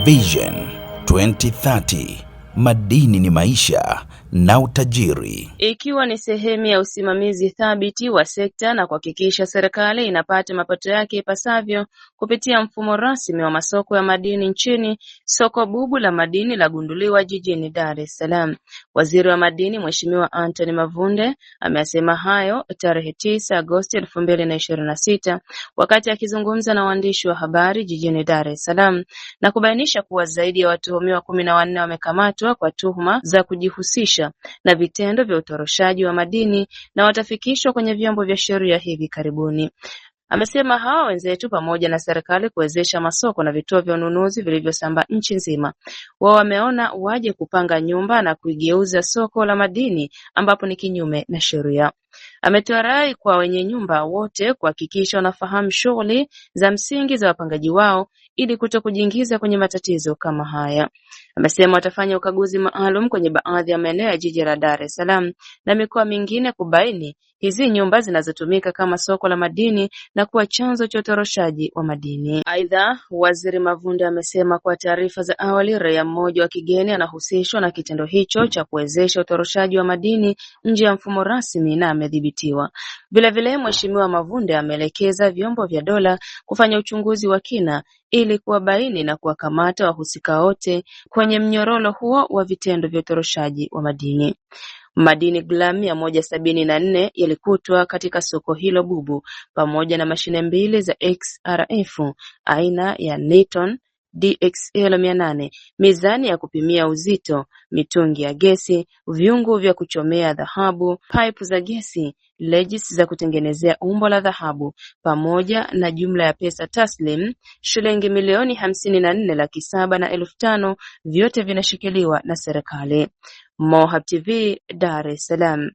Vision 2030, madini ni maisha na utajiri. Ikiwa ni sehemu ya usimamizi thabiti wa sekta na kuhakikisha serikali inapata mapato yake ipasavyo kupitia mfumo rasmi wa masoko ya madini nchini, soko bubu la madini lagunduliwa jijini Dar es Salaam. Waziri wa Madini Mheshimiwa Anthony Mavunde amesema hayo tarehe 9 Agosti 2026 wakati akizungumza na waandishi wa habari jijini Dar es Salaam na kubainisha kuwa zaidi ya watuhumiwa 14 wamekamatwa kwa tuhuma za kujihusisha na vitendo vya utoroshaji wa madini na watafikishwa kwenye vyombo vya sheria hivi karibuni. Amesema hawa wenzetu pamoja na serikali kuwezesha masoko na vituo vya ununuzi vilivyosambaa nchi nzima, wao wameona waje kupanga nyumba na kuigeuza soko la madini ambapo ni kinyume na sheria. Ametoa rai kwa wenye nyumba wote kuhakikisha wanafahamu shughuli za msingi za wapangaji wao ili kutokujiingiza kwenye matatizo kama haya. Amesema watafanya ukaguzi maalum kwenye baadhi ya maeneo ya jiji la Dar es Salaam na mikoa mingine kubaini hizi nyumba zinazotumika kama soko la madini na kuwa chanzo cha utoroshaji wa madini. Aidha, Waziri Mavunde amesema kwa taarifa za awali raia mmoja wa kigeni anahusishwa na kitendo hicho cha kuwezesha utoroshaji wa madini nje ya mfumo rasmi na amedhibitiwa. Vilevile, Mheshimiwa Mavunde ameelekeza vyombo vya dola kufanya uchunguzi wa kina ili kuwabaini na kuwakamata wahusika wote kwenye mnyororo huo wa vitendo vya utoroshaji wa madini. Madini gramu 174 yalikutwa katika soko hilo bubu pamoja na mashine mbili za XRF aina ya Newton DXL 800, mizani ya kupimia uzito, mitungi ya gesi, vyungu vya kuchomea dhahabu, pipe za gesi, legis za kutengenezea umbo la dhahabu, pamoja na jumla ya pesa taslim shilingi milioni 54,705,000, vyote vinashikiliwa na serikali. Mohab TV, Dar es Salaam.